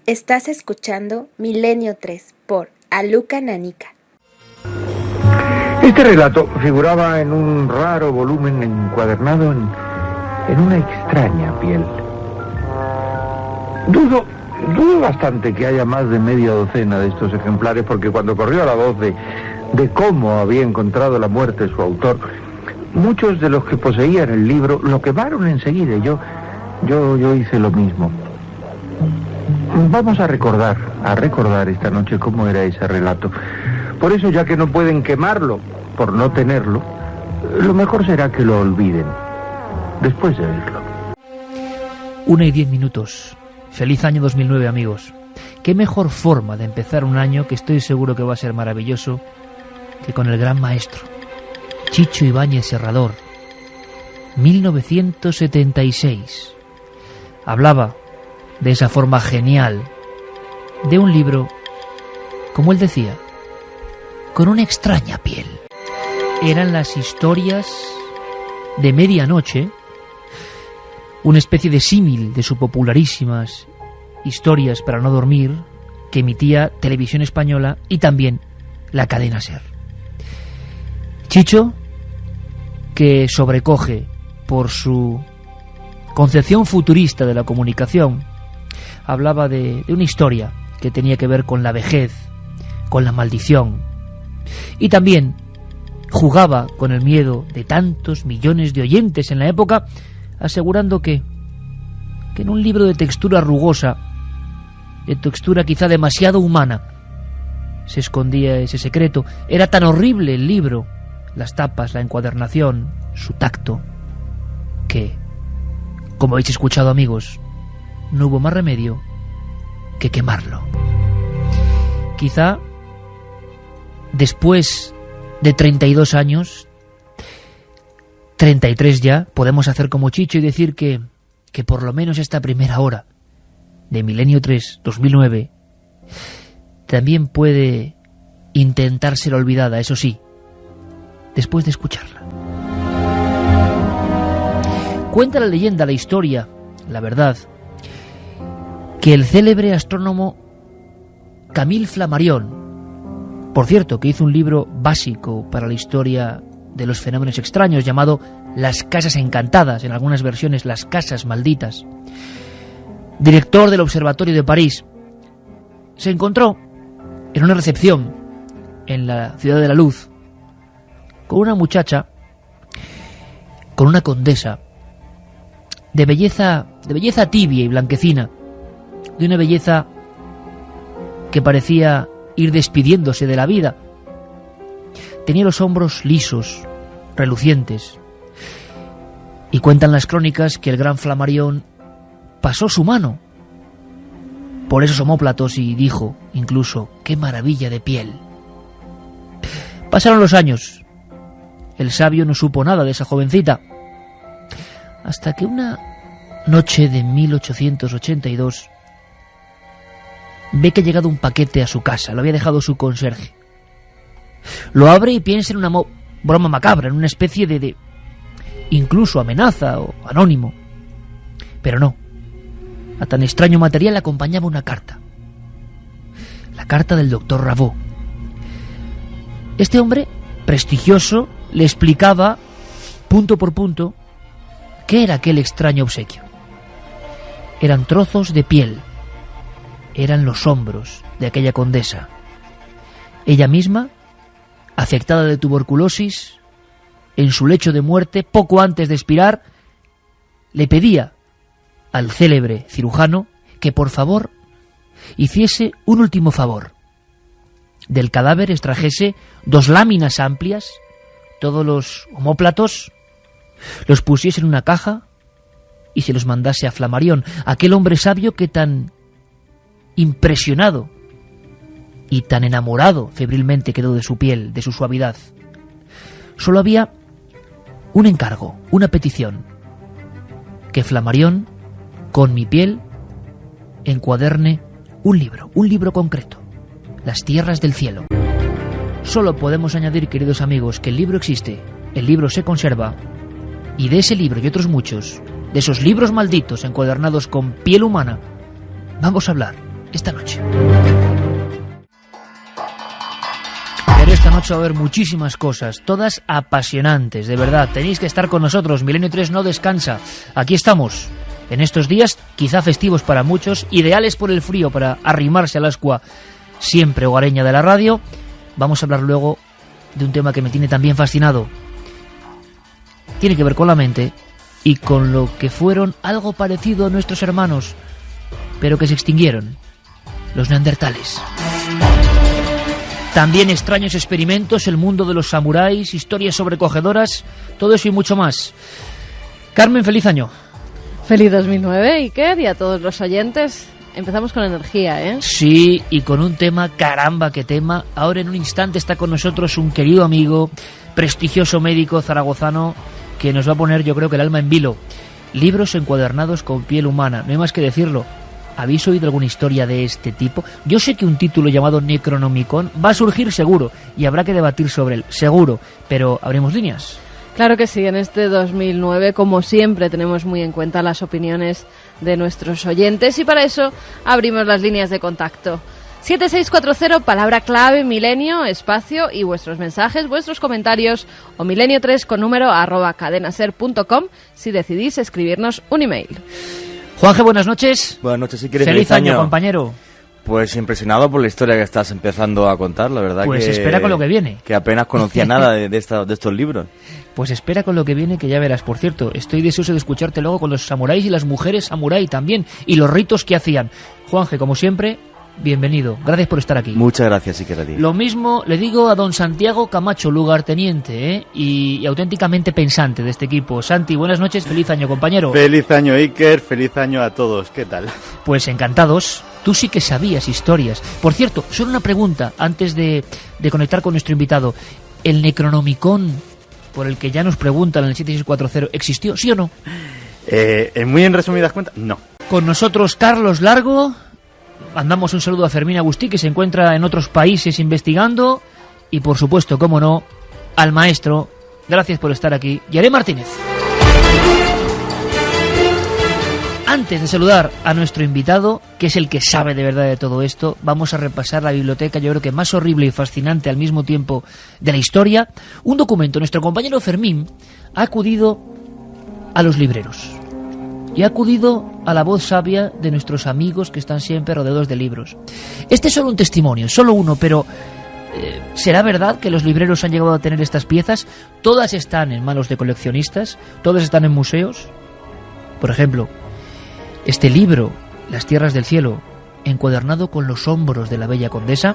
Estás escuchando Milenio 3 por Aluka Nanica. Este relato figuraba en un raro volumen encuadernado en una extraña piel. Dudo bastante que haya más de media docena de estos ejemplares, porque cuando corrió la voz de cómo había encontrado la muerte su autor, muchos de los que poseían el libro lo quemaron enseguida. Yo hice lo mismo. Vamos a recordar esta noche cómo era ese relato. Por eso, ya que no pueden quemarlo por no tenerlo, lo mejor será que lo olviden después de oírlo. 1:10. Feliz año 2009, amigos. Qué mejor forma de empezar un año, que estoy seguro que va a ser maravilloso, que con el gran maestro Chicho Ibáñez Serrador. 1976. Hablaba de esa forma genial de un libro, como él decía, con una extraña piel. Eran las historias de medianoche, una especie de símil de sus popularísimas historias para no dormir que emitía Televisión Española y también la cadena SER. Chicho, que sobrecoge por su concepción futurista de la comunicación, hablaba de una historia que tenía que ver con la vejez, con la maldición, y también jugaba con el miedo de tantos millones de oyentes en la época, asegurando que en un libro de textura rugosa, de textura quizá demasiado humana, se escondía ese secreto. Era tan horrible el libro, las tapas, la encuadernación, su tacto, que, como habéis escuchado, amigos, no hubo más remedio que quemarlo. Quizá después de 32 años, 33 ya, podemos hacer como Chicho y decir que por lo menos esta primera hora de Milenio 3 2009 también puede intentar ser olvidada, eso sí, después de escucharla. Cuenta la leyenda, la historia, la verdad, que el célebre astrónomo Camille Flammarion, por cierto, que hizo un libro básico para la historia de los fenómenos extraños llamado Las Casas Encantadas, en algunas versiones Las Casas Malditas, director del Observatorio de París, se encontró en una recepción en la Ciudad de la Luz con una muchacha, con una condesa de belleza tibia y blanquecina, de una belleza que parecía ir despidiéndose de la vida. Tenía los hombros lisos, relucientes, y cuentan las crónicas que el gran Flammarion pasó su mano por esos omóplatos y dijo incluso: ¡qué maravilla de piel! Pasaron los años. El sabio no supo nada de esa jovencita, hasta que una noche de 1882 ve que ha llegado un paquete a su casa. Lo había dejado su conserje. Lo abre y piensa en una broma macabra, en una especie de incluso amenaza o anónimo. Pero no. A tan extraño material acompañaba una carta. La carta del doctor Rabot. Este hombre, prestigioso, le explicaba, punto por punto, qué era aquel extraño obsequio. Eran trozos de piel. Eran los hombros de aquella condesa. Ella misma, afectada de tuberculosis, en su lecho de muerte, poco antes de expirar, le pedía al célebre cirujano que por favor hiciese un último favor. Del cadáver extrajese 2 láminas amplias, todos los omóplatos, los pusiese en una caja y se los mandase a Flammarion, aquel hombre sabio que tan impresionado y tan enamorado febrilmente quedó de su piel, de su suavidad. Solo había un encargo, una petición: que Flammarion, con mi piel, encuaderne un libro concreto, Las Tierras del Cielo. Solo podemos añadir, queridos amigos, que el libro existe, el libro se conserva, y de ese libro y otros muchos, de esos libros malditos encuadernados con piel humana, vamos a hablar esta noche. Pero esta noche va a haber muchísimas cosas, todas apasionantes, de verdad. Tenéis que estar con nosotros, Milenio 3 no descansa. Aquí estamos, en estos días, quizá festivos para muchos, ideales por el frío para arrimarse al ascua siempre hogareña de la radio. Vamos a hablar luego de un tema que me tiene también fascinado. Tiene que ver con la mente y con lo que fueron algo parecido a nuestros hermanos, pero que se extinguieron, los neandertales. También extraños experimentos, el mundo de los samuráis, historias sobrecogedoras, todo eso y mucho más. Carmen, feliz año. Feliz 2009, Iker, y a todos los oyentes. Empezamos con energía, ¿eh? Sí, y con un tema, caramba, qué tema. Ahora en un instante está con nosotros un querido amigo, prestigioso médico zaragozano, que nos va a poner, yo creo que el alma en vilo. Libros encuadernados con piel humana, no hay más que decirlo. ¿Habéis oído alguna historia de este tipo? Yo sé que un título llamado Necronomicon va a surgir seguro, y habrá que debatir sobre él, seguro, pero ¿abrimos líneas? Claro que sí, en este 2009, como siempre, tenemos muy en cuenta las opiniones de nuestros oyentes y para eso abrimos las líneas de contacto. 7640, palabra clave, milenio, espacio y vuestros mensajes, vuestros comentarios o milenio3 con número @cadenaser.com si decidís escribirnos un email. Juanje, buenas noches. Buenas noches, si quieres. Feliz año, compañero. Pues impresionado por la historia que estás empezando a contar, la verdad. Pues que espera con lo que viene. Que apenas conocía nada de estos libros. Pues espera con lo que viene, que ya verás. Por cierto, estoy deseoso de escucharte luego con los samuráis y las mujeres samurái también, y los ritos que hacían. Juanje, como siempre, bienvenido. Gracias por estar aquí. Muchas gracias, Iker. Lo mismo le digo a don Santiago Camacho, lugarteniente, y auténticamente pensante de este equipo. Santi, buenas noches, feliz año, compañero. Feliz año, Iker, feliz año a todos. ¿Qué tal? Pues encantados. Tú sí que sabías historias. Por cierto, solo una pregunta antes de conectar con nuestro invitado. ¿El Necronomicon, por el que ya nos preguntan en el 7640, existió, sí o no? Muy en resumidas cuentas, no. Con nosotros Carlos Largo. Mandamos un saludo a Fermín Agustí, que se encuentra en otros países investigando. Y por supuesto, cómo no, al maestro. Gracias por estar aquí, Yaré Martínez. Antes de saludar a nuestro invitado, que es el que sabe de verdad de todo esto, vamos a repasar la biblioteca, yo creo que más horrible y fascinante al mismo tiempo de la historia. Un documento. Nuestro compañero Fermín ha acudido a los libreros y ha acudido a la voz sabia de nuestros amigos que están siempre rodeados de libros. Este es solo un testimonio, solo uno, pero ¿será verdad que los libreros han llegado a tener estas piezas? Todas están en manos de coleccionistas, todas están en museos. Por ejemplo, este libro, Las tierras del cielo, encuadernado con los hombros de la bella condesa,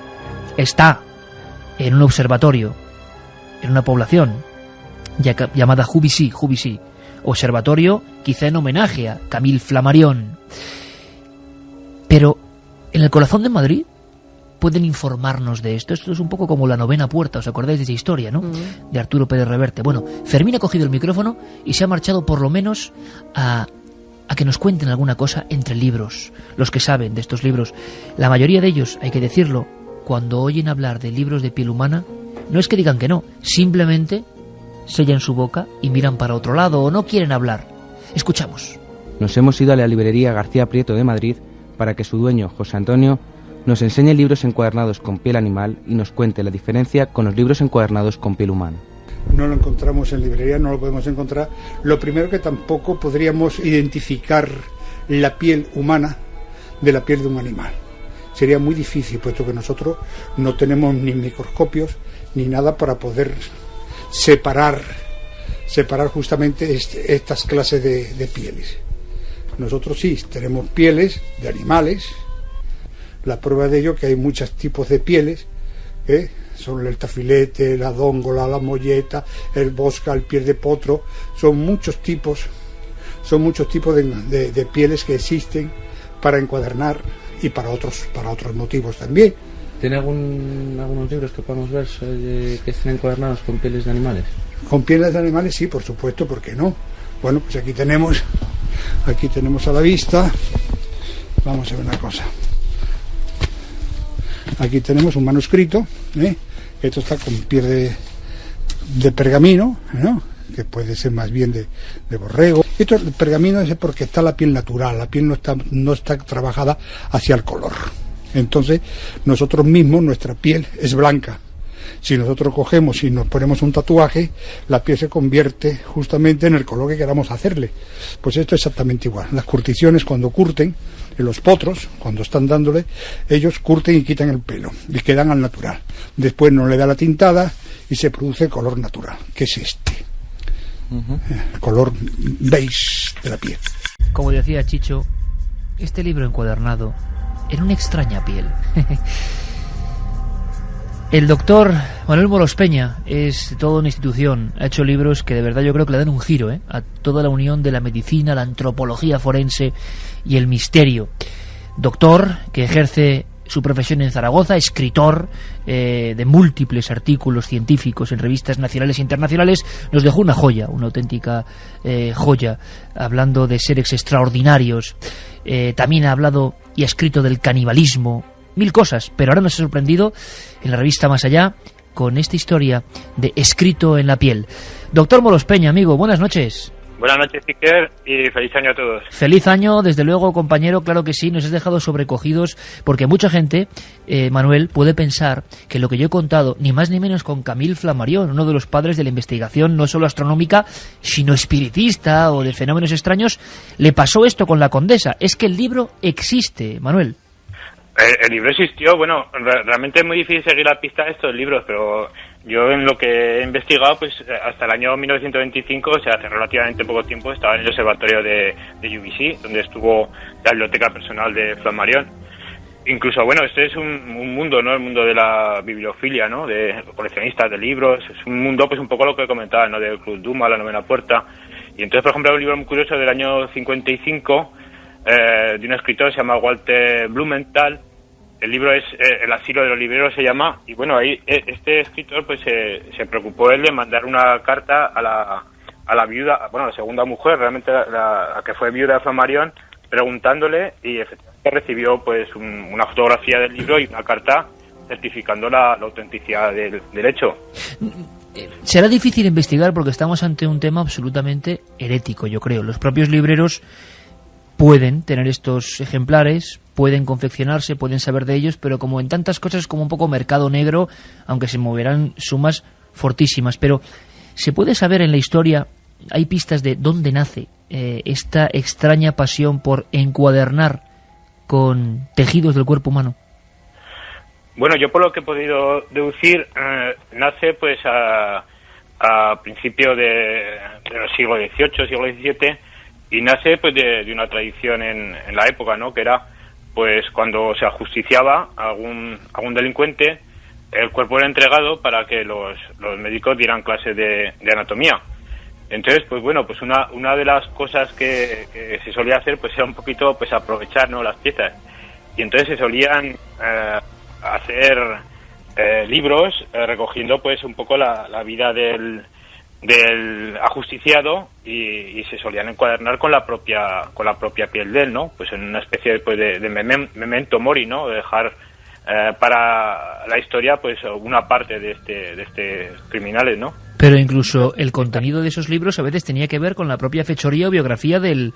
está en un observatorio, en una población llamada Juvisy, observatorio quizá en homenaje a Camille Flammarion. Pero en el corazón de Madrid pueden informarnos de esto. Esto es un poco como la novena puerta, ¿os acordáis de esa historia, no? De Arturo Pérez Reverte. Bueno, Fermín ha cogido el micrófono y se ha marchado por lo menos a que nos cuenten alguna cosa entre libros, los que saben de estos libros. La mayoría de ellos, hay que decirlo, cuando oyen hablar de libros de piel humana, no es que digan que no, simplemente sellan su boca y miran para otro lado o no quieren hablar. Escuchamos. Nos hemos ido a la librería García Prieto de Madrid para que su dueño, José Antonio, nos enseñe libros encuadernados con piel animal y nos cuente la diferencia con los libros encuadernados con piel humana. No lo encontramos en librería, no lo podemos encontrar. Lo primero, que tampoco podríamos identificar la piel humana de la piel de un animal. Sería muy difícil, puesto que nosotros no tenemos ni microscopios ni nada para poder separar justamente estas clases de pieles. Nosotros sí tenemos pieles de animales. La prueba de ello que hay muchos tipos de pieles, son el tafilete, la dóngola, la molleta, el bosca, el piel de potro. Son muchos tipos de pieles que existen para encuadernar y para otros motivos también. ¿Tiene algunos libros que podamos ver que estén encuadernados con pieles de animales? Con pieles de animales sí, por supuesto, ¿por qué no? Bueno, pues aquí tenemos a la vista, vamos a ver una cosa. Aquí tenemos un manuscrito, esto está con piel de pergamino, ¿no? Que puede ser más bien de borrego. Esto el pergamino es porque está la piel natural, la piel no está trabajada hacia el color. Entonces, nosotros mismos, nuestra piel es blanca. Si nosotros cogemos y nos ponemos un tatuaje, la piel se convierte justamente en el color que queramos hacerle. Pues esto es exactamente igual. Las curticiones, cuando curten, en los potros, cuando están dándole, ellos curten y quitan el pelo y quedan al natural. Después no le da la tintada y se produce el color natural, que es este. El color beige de la piel. Como decía Chicho, este libro encuadernado en una extraña piel. El doctor Manuel Moros Peña es toda una institución. Ha hecho libros que de verdad yo creo que le dan un giro a toda la unión de la medicina, la antropología forense y el misterio. Doctor que ejerce su profesión en Zaragoza, escritor de múltiples artículos científicos en revistas nacionales e internacionales, nos dejó una joya, una auténtica joya, hablando de seres extraordinarios. También ha hablado y ha escrito del canibalismo, mil cosas, pero ahora nos ha sorprendido en la revista Más Allá con esta historia de Escrito en la piel. Doctor Moros Peña, amigo, buenas noches. Buenas noches, Iker, y feliz año a todos. Feliz año, desde luego, compañero, claro que sí, nos has dejado sobrecogidos, porque mucha gente, Manuel, puede pensar que lo que yo he contado, ni más ni menos con Camille Flammarion, uno de los padres de la investigación no solo astronómica, sino espiritista o de fenómenos extraños, le pasó esto con la condesa. Es que el libro existe, Manuel. El libro existió, bueno, realmente es muy difícil seguir la pista de estos libros, pero yo en lo que he investigado, pues hasta el año 1925, o sea, hace relativamente poco tiempo, estaba en el observatorio de UBC, donde estuvo la biblioteca personal de Flammarion. Incluso, bueno, este es un mundo, ¿no? El mundo de la bibliofilia, ¿no? De coleccionistas de libros, es un mundo, pues un poco lo que comentaba, ¿no? Del Club Duma, la Novena Puerta. Y entonces, por ejemplo, hay un libro muy curioso del año 55, de un escritor que se llama Walter Blumenthal. El libro es El asilo de los libreros, se llama, y bueno, ahí este escritor pues se preocupó él de mandar una carta a la viuda, bueno, la segunda mujer, realmente la que fue viuda de Flammarion, preguntándole, y efectivamente recibió pues una fotografía del libro y una carta certificando la autenticidad del hecho. Será difícil investigar porque estamos ante un tema absolutamente herético, yo creo. Los propios libreros pueden tener estos ejemplares, pueden confeccionarse, pueden saber de ellos, pero como en tantas cosas, como un poco mercado negro, aunque se moverán sumas fortísimas. Pero ¿se puede saber en la historia, hay pistas de dónde nace esta extraña pasión por encuadernar con tejidos del cuerpo humano? Bueno, yo por lo que he podido deducir, nace pues a principios del siglo XVIII, siglo XVII, y nace pues de una tradición en la época, ¿no? Que era pues cuando se ajusticiaba a algún delincuente, el cuerpo era entregado para que los médicos dieran clases de anatomía. Entonces, pues bueno, pues una de las cosas que se solía hacer pues era un poquito pues aprovechar, ¿no? Las piezas. Y entonces se solían hacer libros recogiendo pues un poco la vida del ajusticiado y se solían encuadernar con la propia piel de él, ¿no? Pues en una especie pues de memento mori, ¿no? De dejar para la historia pues una parte de este criminales, ¿no? Pero incluso el contenido de esos libros a veces tenía que ver con la propia fechoría o biografía del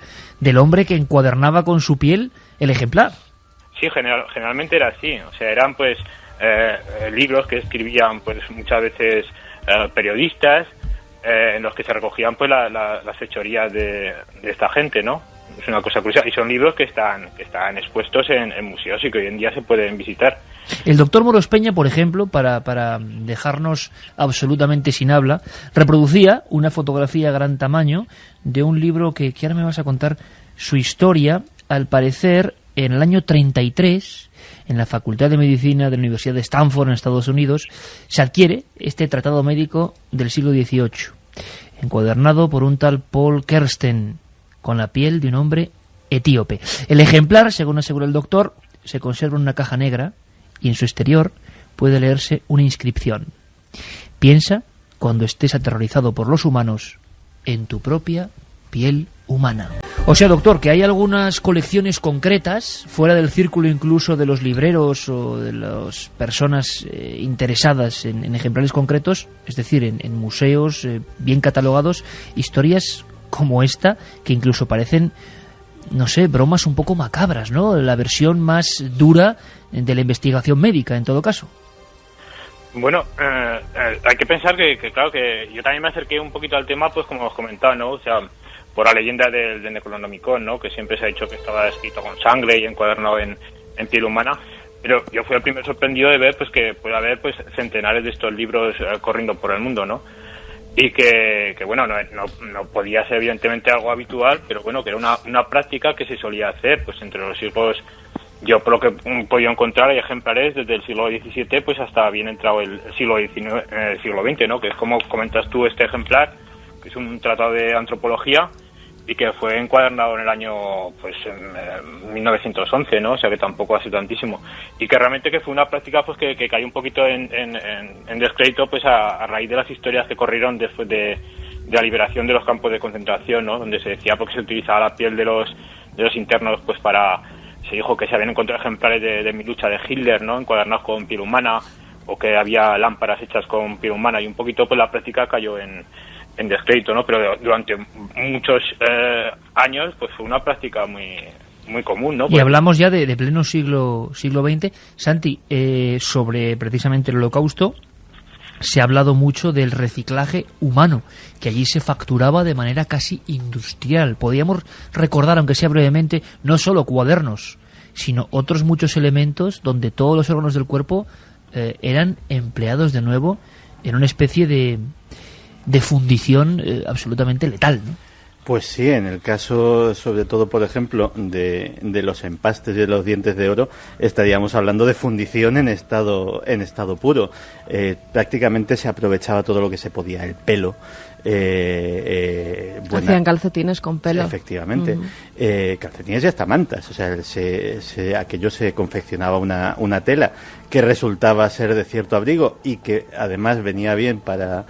hombre que encuadernaba con su piel el ejemplar. Sí, generalmente era así, o sea, eran pues libros que escribían pues muchas veces periodistas, en los que se recogían pues las fechorías de esta gente, ¿no? Es una cosa curiosa, y son libros que están expuestos en museos y que hoy en día se pueden visitar. El doctor Moros Peña, por ejemplo, para dejarnos absolutamente sin habla, reproducía una fotografía a gran tamaño de un libro que ahora me vas a contar su historia. Al parecer, en el año 33, en la Facultad de Medicina de la Universidad de Stanford, en Estados Unidos, se adquiere este tratado médico del siglo XVIII, encuadernado por un tal Paul Kersten, con la piel de un hombre etíope. El ejemplar, según asegura el doctor, se conserva en una caja negra y en su exterior puede leerse una inscripción. Piensa, cuando estés aterrorizado por los humanos, en tu propia piel humana. O sea, doctor, que hay algunas colecciones concretas, fuera del círculo incluso de los libreros o de las personas interesadas en ejemplares concretos, es decir, en museos bien catalogados, historias como esta, que incluso parecen no sé, bromas un poco macabras, ¿no? La versión más dura de la investigación médica, en todo caso. Bueno, hay que pensar que claro, que yo también me acerqué un poquito al tema, pues como os comentaba, ¿no? O sea, por la leyenda del Necronomicon, ¿no? Que siempre se ha dicho que estaba escrito con sangre y encuadernado en piel humana. Pero yo fui el primer sorprendido de ver pues que puede haber pues centenares de estos libros corriendo por el mundo, ¿no? Y que bueno, no podía ser evidentemente algo habitual, pero bueno, que era una práctica que se solía hacer pues entre los siglos. Yo por lo que he podido encontrar hay ejemplares desde el siglo XVII pues hasta bien entrado el siglo XIX, el siglo XX, ¿no? Que es como comentas tú este ejemplar, que es un tratado de antropología y que fue encuadernado en el año pues en 1911, ¿no? O sea que tampoco ha sido tantísimo, y que realmente que fue una práctica pues que cayó un poquito en descrédito pues a raíz de las historias que corrieron después de la liberación de los campos de concentración, ¿no? Donde se decía porque se utilizaba la piel de los internos pues se dijo que se habían encontrado ejemplares de Mi lucha de Hitler, ¿no? Encuadernados con piel humana, o que había lámparas hechas con piel humana, y un poquito pues la práctica cayó en descrédito, ¿no? Pero durante muchos años pues fue una práctica muy común, ¿no? Y hablamos ya de pleno siglo XX. Santi, sobre precisamente el Holocausto, se ha hablado mucho del reciclaje humano, que allí se facturaba de manera casi industrial. Podríamos recordar, aunque sea brevemente, no solo cuadernos, sino otros muchos elementos donde todos los órganos del cuerpo eran empleados de nuevo en una especie de fundición absolutamente letal, ¿no? Pues sí, en el caso, sobre todo, por ejemplo, de los empastes de los dientes de oro, estaríamos hablando de fundición en estado puro. Prácticamente se aprovechaba todo lo que se podía, el pelo. Hacían calcetines con pelo. Efectivamente. Calcetines y hasta mantas. O sea, aquello se confeccionaba una tela que resultaba ser de cierto abrigo y que además venía bien para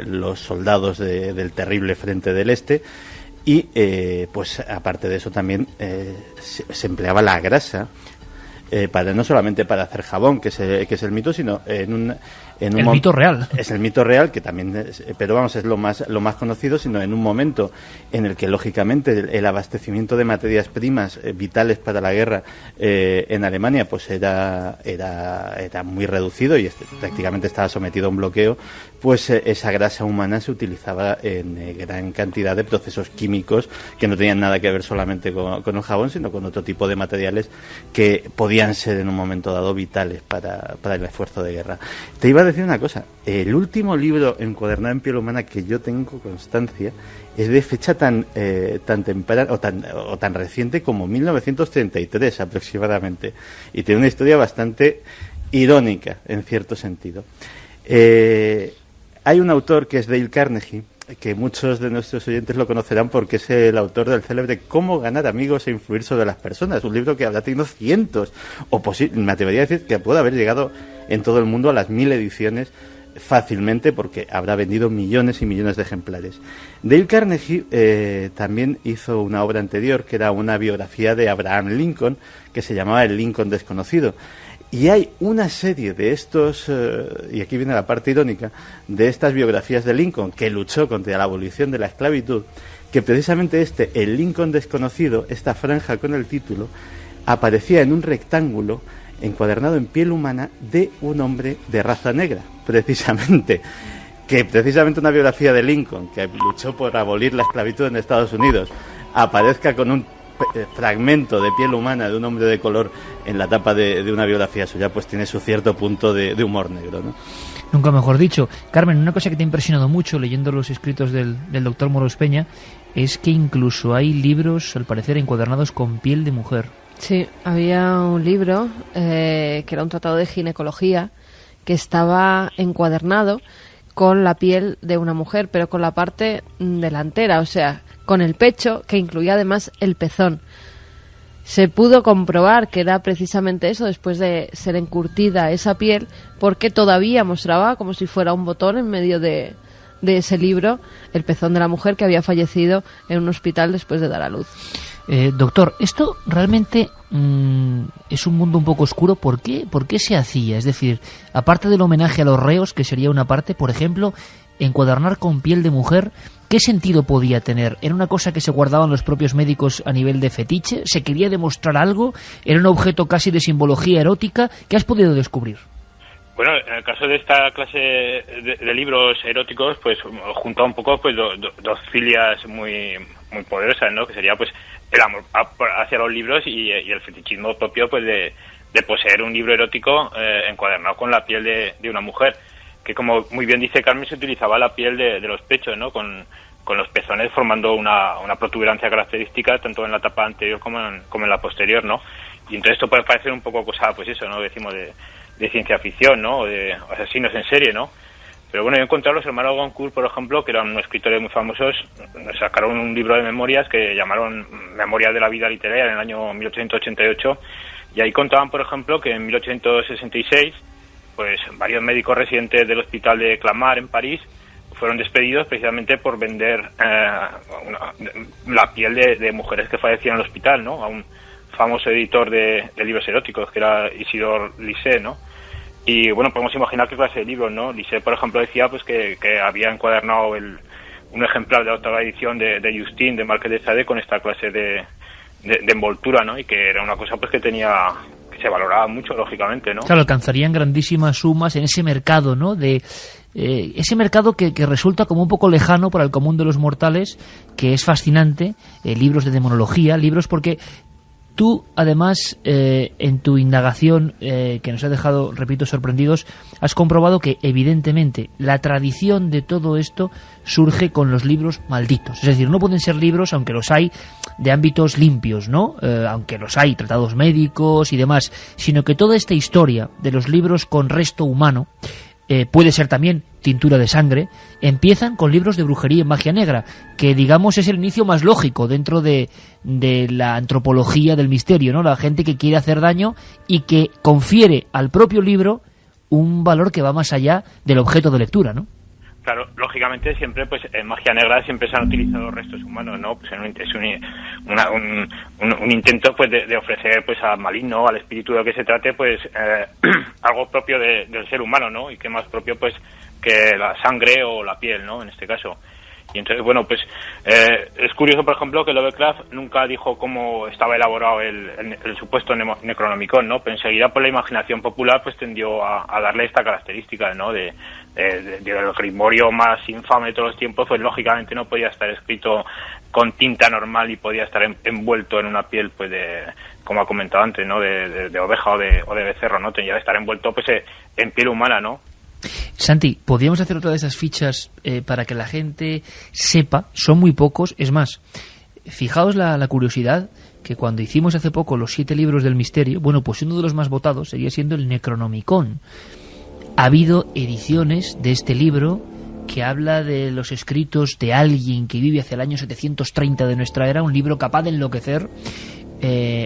los soldados del terrible frente del Este, y pues aparte de eso también se empleaba la grasa no solamente para hacer jabón, que es el mito, sino el mito real. Es el mito real, que también pero vamos, es lo más conocido, sino en un momento en el que lógicamente el abastecimiento de materias primas vitales para la guerra en Alemania pues era muy reducido y prácticamente estaba sometido a un bloqueo. Pues esa grasa humana se utilizaba en gran cantidad de procesos químicos que no tenían nada que ver solamente con el jabón, sino con otro tipo de materiales que podían ser en un momento dado vitales para el esfuerzo de guerra. Te iba a decir una cosa, el último libro encuadernado en piel humana que yo tengo constancia es de fecha tan temprana o tan reciente como 1933 aproximadamente, y tiene una historia bastante irónica en cierto sentido. Hay un autor que es Dale Carnegie, que muchos de nuestros oyentes lo conocerán porque es el autor del célebre Cómo ganar amigos e influir sobre las personas, un libro que habrá tenido cientos, me atrevería a decir que puede haber llegado en todo el mundo a las 1000 ediciones fácilmente, porque habrá vendido millones y millones de ejemplares. Dale Carnegie también hizo una obra anterior, que era una biografía de Abraham Lincoln, que se llamaba El Lincoln desconocido. Y hay una serie de estos, y aquí viene la parte irónica, de estas biografías de Lincoln, que luchó contra la abolición de la esclavitud, que precisamente El Lincoln desconocido, esta franja con el título, aparecía en un rectángulo encuadernado en piel humana de un hombre de raza negra, precisamente. Que precisamente una biografía de Lincoln, que luchó por abolir la esclavitud en Estados Unidos, aparezca con un fragmento de piel humana de un hombre de color en la tapa de una biografía suya, pues tiene su cierto punto de humor negro, ¿no? Nunca mejor dicho. Carmen, una cosa que te ha impresionado mucho leyendo los escritos del doctor Moros Peña es que incluso hay libros, al parecer, encuadernados con piel de mujer. Sí, había un libro que era un tratado de ginecología que estaba encuadernado con la piel de una mujer, pero con la parte delantera, o sea, con el pecho, que incluía además el pezón. Se pudo comprobar que era precisamente eso, después de ser encurtida esa piel, porque todavía mostraba como si fuera un botón en medio de ese libro el pezón de la mujer que había fallecido en un hospital después de dar a luz. Doctor, esto realmente es un mundo un poco oscuro. ¿Por qué se hacía? Es decir, aparte del homenaje a los reos, que sería una parte, por ejemplo, encuadernar con piel de mujer, ¿qué sentido podía tener? ¿Era una cosa que se guardaban los propios médicos a nivel de fetiche? ¿Se quería demostrar algo? ¿Era un objeto casi de simbología erótica? ¿Qué has podido descubrir? Bueno, en el caso de esta clase de libros eróticos, pues junta un poco pues dos filias muy poderosas, ¿no? Que sería pues el amor hacia los libros y el fetichismo propio pues de poseer un libro erótico encuadernado con la piel de una mujer, que como muy bien dice Carmen, se utilizaba la piel de los pechos, ¿no? Con los pezones formando una protuberancia característica tanto en la tapa anterior como en la posterior, ¿no? Y entonces esto puede parecer un poco cosa, pues eso, ¿no? Decimos de ciencia ficción, ¿no? O de asesinos en serie, ¿no? Pero bueno, yo he encontrado a los hermanos Goncourt, por ejemplo, que eran unos escritores muy famosos, sacaron un libro de memorias que llamaron Memorias de la vida literaria en el año 1888, y ahí contaban, por ejemplo, que en 1866, pues varios médicos residentes del hospital de Clamart en París fueron despedidos precisamente por vender la piel de mujeres que fallecían en el hospital, ¿no? A un famoso editor de libros eróticos, que era Isidore Lisset, ¿no? Y bueno, podemos imaginar qué clase de libros, ¿no? Lisset, por ejemplo, decía pues que había encuadernado un ejemplar de la octava edición de Justine, de Marqués de Sade, con esta clase de envoltura, ¿no? Y que era una cosa pues que se valoraba mucho, lógicamente, ¿no? Claro, alcanzarían grandísimas sumas en ese mercado, ¿no? Ese mercado que resulta como un poco lejano para el común de los mortales, que es fascinante, libros de demonología, libros porque tú, además, en tu indagación, que nos ha dejado, repito, sorprendidos, has comprobado que, evidentemente, la tradición de todo esto surge con los libros malditos. Es decir, no pueden ser libros, aunque los hay, de ámbitos limpios, ¿no? Aunque los hay, tratados médicos y demás, sino que toda esta historia de los libros con resto humano, puede ser también tintura de sangre, empiezan con libros de brujería y magia negra, que digamos es el inicio más lógico dentro de la antropología del misterio, ¿no? La gente que quiere hacer daño y que confiere al propio libro un valor que va más allá del objeto de lectura, ¿no? Claro, lógicamente siempre, pues en magia negra siempre se han utilizado restos humanos, ¿no? Pues es un intento, pues, de ofrecer, pues, al maligno, al espíritu de lo que se trate, pues, algo propio del ser humano, ¿no? Y que más propio, pues, que la sangre o la piel, ¿no? En este caso. Y entonces, bueno, pues, es curioso, por ejemplo, que Lovecraft nunca dijo cómo estaba elaborado el supuesto Necronomicon, ¿no? Pero enseguida, por la imaginación popular, pues, tendió a darle esta característica, ¿no? Del grimorio más infame de todos los tiempos, pues lógicamente no podía estar escrito con tinta normal y podía estar envuelto en una piel, pues, como ha comentado antes, ¿no? De oveja o de becerro, ¿no? Tenía que estar envuelto, pues, en piel humana, ¿no? Santi, ¿podríamos hacer otra de esas fichas para que la gente sepa? Son muy pocos, es más, fijaos la curiosidad, que cuando hicimos hace poco los 7 libros del misterio, bueno, pues uno de los más votados seguía siendo el Necronomicon. Ha habido ediciones de este libro que habla de los escritos de alguien que vive hacia el año 730 de nuestra era, un libro capaz de enloquecer,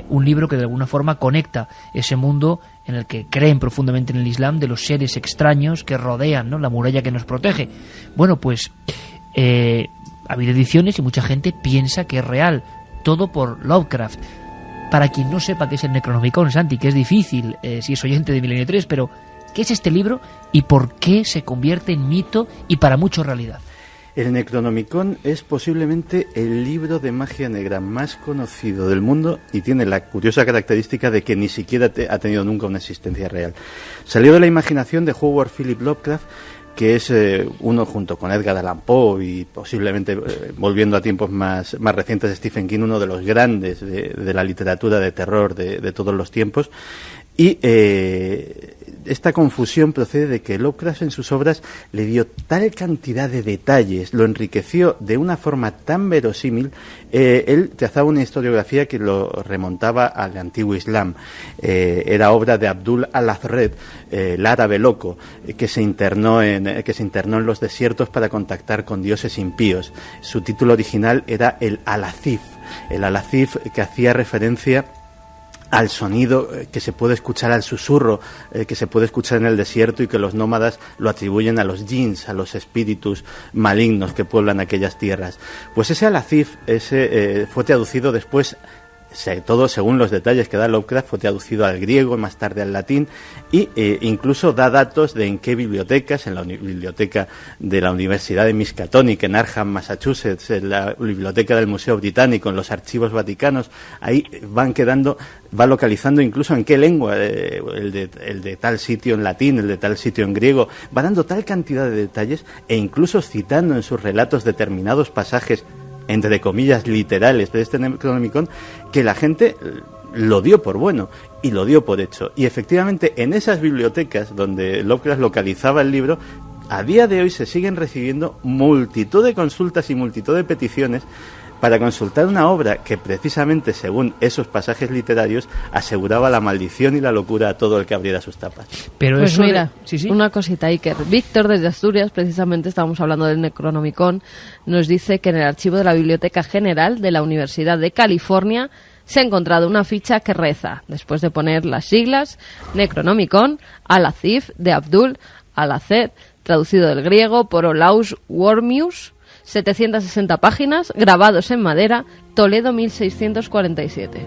un libro que de alguna forma conecta ese mundo en el que creen profundamente en el Islam, de los seres extraños que rodean, ¿no?, la muralla que nos protege. Bueno, pues ha habido ediciones y mucha gente piensa que es real, todo por Lovecraft. Para quien no sepa qué es el Necronomicon, Santi, que es difícil si es oyente de Milenio 3, pero ¿qué es este libro y por qué se convierte en mito y para muchos realidad? El Necronomicon es posiblemente el libro de magia negra más conocido del mundo y tiene la curiosa característica de que ni siquiera ha tenido nunca una existencia real. Salió de la imaginación de Howard Philip Lovecraft, que es uno, junto con Edgar Allan Poe y posiblemente, volviendo a tiempos más recientes, Stephen King, uno de los grandes de la literatura de terror de todos los tiempos. Y esta confusión procede de que Lovecraft en sus obras le dio tal cantidad de detalles, lo enriqueció de una forma tan verosímil. Él trazaba una historiografía que lo remontaba al antiguo Islam. Era obra de Abdul al-Azred, el árabe loco, que se internó en los desiertos para contactar con dioses impíos. Su título original era el Al-Azif, que hacía referencia al sonido que se puede escuchar, al susurro que se puede escuchar en el desierto, y que los nómadas lo atribuyen a los jinns, a los espíritus malignos que pueblan aquellas tierras. Pues ese Al-Azif fue traducido después todo según los detalles que da Lovecraft, fue traducido al griego, más tarde al latín, y incluso da datos de en qué bibliotecas, en la biblioteca de la Universidad de Miskatonic, en Arkham, Massachusetts, en la biblioteca del Museo Británico, en los archivos vaticanos, ahí va localizando incluso en qué lengua, el de tal sitio en latín, el de tal sitio en griego, va dando tal cantidad de detalles e incluso citando en sus relatos determinados pasajes, entre comillas, literales de este Necronomicon, que la gente lo dio por bueno y lo dio por hecho. Y efectivamente, en esas bibliotecas donde Lovecraft localizaba el libro, a día de hoy se siguen recibiendo multitud de consultas y multitud de peticiones para consultar una obra que precisamente, según esos pasajes literarios, aseguraba la maldición y la locura a todo el que abriera sus tapas. Pero pues eso mira, sí. Una cosita, Iker. Víctor, desde Asturias, precisamente estábamos hablando del Necronomicon, nos dice que en el archivo de la Biblioteca General de la Universidad de California se ha encontrado una ficha que reza, después de poner las siglas Necronomicon, Al-Azif de Abdul Al-Azed, traducido del griego por Olaus Wormius, 760 páginas, grabados en madera, Toledo 1647.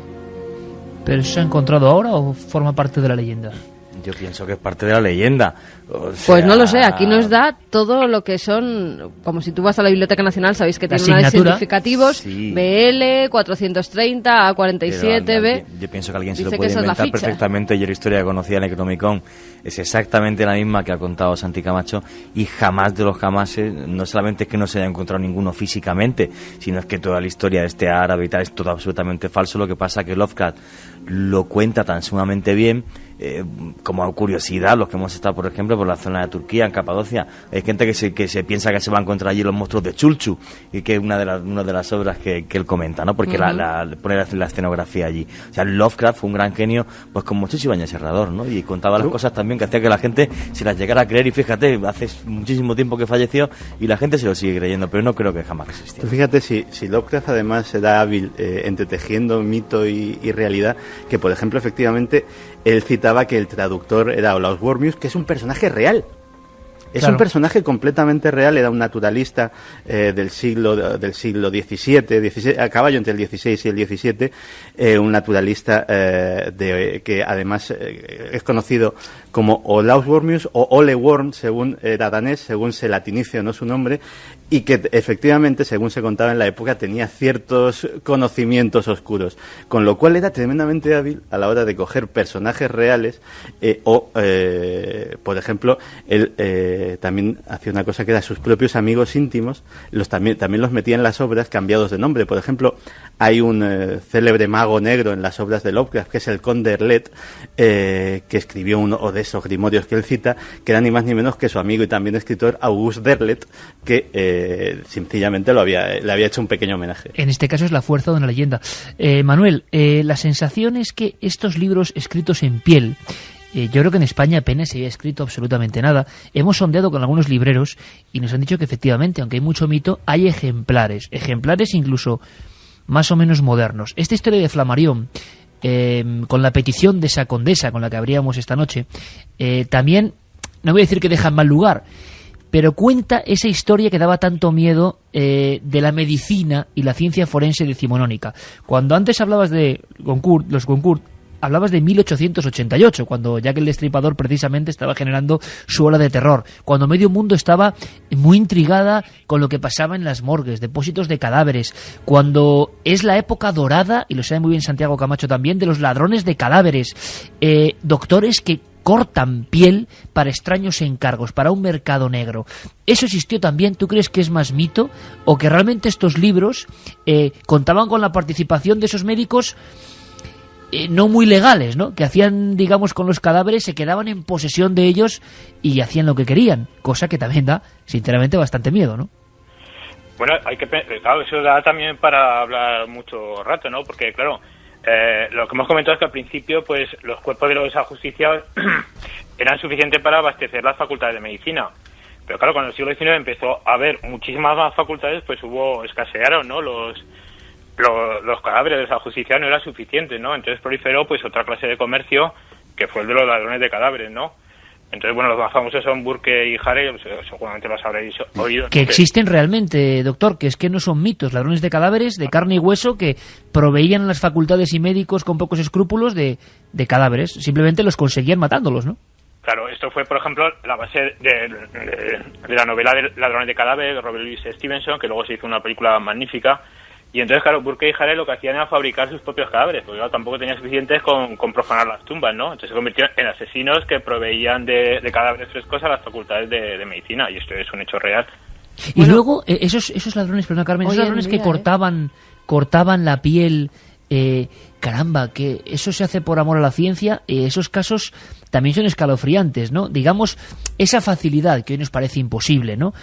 ¿Pero eso se ha encontrado ahora o forma parte de la leyenda? Yo pienso que es parte de la leyenda. Pues no lo sé, aquí nos da todo lo que son, como si tú vas a la Biblioteca Nacional, sabéis que tiene unos identificativos, sí. BL, 430, A47, B. Yo pienso que alguien se lo puede inventar perfectamente. Yo la historia que conocía en Necronomicon es exactamente la misma que ha contado Santi Camacho, y jamás de los jamases, no solamente es que no se haya encontrado ninguno físicamente, sino es que toda la historia de este árabe y tal es todo absolutamente falso. Lo que pasa que Lovecraft lo cuenta tan sumamente bien, como curiosidad, los que hemos estado, por ejemplo, por la zona de Turquía, en Capadocia, hay gente que se piensa que se va a encontrar allí los monstruos de Chulchu, y que es una de las obras que él comenta, ¿no? Porque pone la escenografía allí. O sea, Lovecraft fue un gran genio, pues como Chuchi Bañez Serrador, ¿no? Y contaba las cosas también que hacía que la gente se las llegara a creer, y fíjate, hace muchísimo tiempo que falleció y la gente se lo sigue creyendo, pero no creo que jamás existiera. Fíjate, si Lovecraft además era hábil entretejiendo mito y realidad, que por ejemplo, efectivamente, él citaba que el traductor era Olaus Wormius, que es un personaje real. Es un personaje completamente real, era un naturalista del siglo XVII, a caballo entre el XVI y el XVII, un naturalista que además es conocido como Olaus Wormius o Ole Worm, según era danés, según se latinice o no su nombre, y que efectivamente, según se contaba en la época, tenía ciertos conocimientos oscuros, con lo cual era tremendamente hábil a la hora de coger personajes reales por ejemplo, él también hacía una cosa que era sus propios amigos íntimos, también los metía en las obras cambiados de nombre. Por ejemplo, hay un célebre mago negro en las obras de Lovecraft, que es el Conde Erlet, que escribió uno de esos grimorios que él cita, que era ni más ni menos que su amigo y también escritor Auguste Derlet, que sencillamente le había hecho un pequeño homenaje. En este caso es la fuerza de una leyenda. Manuel, la sensación es que estos libros escritos en piel, yo creo que en España apenas se había escrito absolutamente nada. Hemos sondeado con algunos libreros y nos han dicho que efectivamente, aunque hay mucho mito, hay ejemplares incluso más o menos modernos. Esta historia de Flammarion, con la petición de esa condesa con la que abríamos esta noche, también, no voy a decir que deja en mal lugar, pero cuenta esa historia que daba tanto miedo de la medicina y la ciencia forense decimonónica. Cuando antes hablabas de los Goncourt, hablabas de 1888, cuando Jack el Destripador precisamente estaba generando su ola de terror, cuando medio mundo estaba muy intrigada con lo que pasaba en las morgues, depósitos de cadáveres, cuando es la época dorada, y lo sabe muy bien Santiago Camacho también, de los ladrones de cadáveres, doctores que cortan piel para extraños encargos, para un mercado negro. ¿Eso existió también? ¿Tú crees que es más mito? ¿O que realmente estos libros contaban con la participación de esos médicos no muy legales, ¿no? Que hacían, digamos, con los cadáveres, se quedaban en posesión de ellos y hacían lo que querían, cosa que también da, sinceramente, bastante miedo, ¿no? Bueno, claro, eso da también para hablar mucho rato, ¿no? Porque, claro, lo que hemos comentado es que al principio, pues, los cuerpos de los ajusticiados eran suficientes para abastecer las facultades de medicina. Pero, claro, cuando el siglo XIX empezó a haber muchísimas más facultades, pues escasearon, ¿no? Los cadáveres de los ajusticiados no eran suficientes, ¿no? Entonces proliferó pues otra clase de comercio, que fue el de los ladrones de cadáveres, ¿no? Entonces, bueno, los más famosos son Burke y Hare, seguramente los habréis oído. Que existen realmente, doctor, que es que no son mitos, ladrones de cadáveres de carne y hueso que proveían las facultades y médicos con pocos escrúpulos de cadáveres, simplemente los conseguían matándolos, ¿no? Claro, esto fue, por ejemplo, la base de la novela de Ladrones de cadáveres de Robert Louis Stevenson, que luego se hizo una película magnífica. Y entonces, claro, Burke y Hare lo que hacían era fabricar sus propios cadáveres, porque claro, tampoco tenían suficientes con profanar las tumbas, ¿no? Entonces se convirtieron en asesinos que proveían de cadáveres frescos a las facultades de medicina, y esto es un hecho real. Y luego, esos ladrones, perdón, Carmen, esos ladrones que cortaban la piel, caramba, que eso se hace por amor a la ciencia, esos casos también son escalofriantes, ¿no? Digamos, esa facilidad que hoy nos parece imposible, ¿no?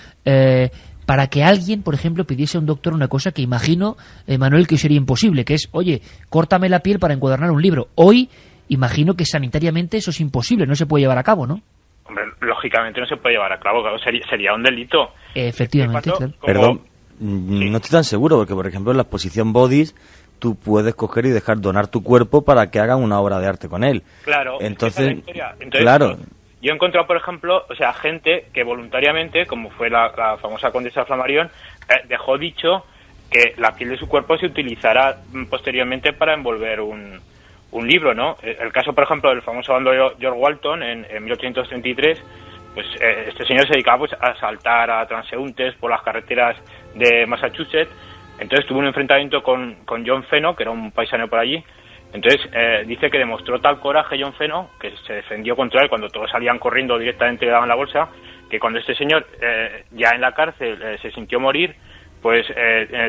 Para que alguien, por ejemplo, pidiese a un doctor una cosa que imagino, Manuel, que sería imposible, que es, oye, córtame la piel para encuadernar un libro. Hoy, imagino que sanitariamente eso es imposible, no se puede llevar a cabo, ¿no? Hombre, lógicamente no se puede llevar a cabo, claro, sería un delito. Efectivamente, claro. Perdón, no estoy tan seguro, porque, por ejemplo, en la exposición Bodies, tú puedes coger y dejar donar tu cuerpo para que hagan una obra de arte con él. Claro, entonces claro. Yo he encontrado, por ejemplo, gente que voluntariamente, como fue la famosa condesa Flammarion, dejó dicho que la piel de su cuerpo se utilizará posteriormente para envolver un libro, ¿no? El caso, por ejemplo, del famoso bando George Walton en 1833, pues este señor se dedicaba pues a asaltar a transeúntes por las carreteras de Massachusetts. Entonces tuvo un enfrentamiento con John Fenno, que era un paisano por allí. Entonces dice que demostró tal coraje John Fenno, que se defendió contra él cuando todos salían corriendo directamente y le daban la bolsa, que cuando este señor ya en la cárcel se sintió morir, pues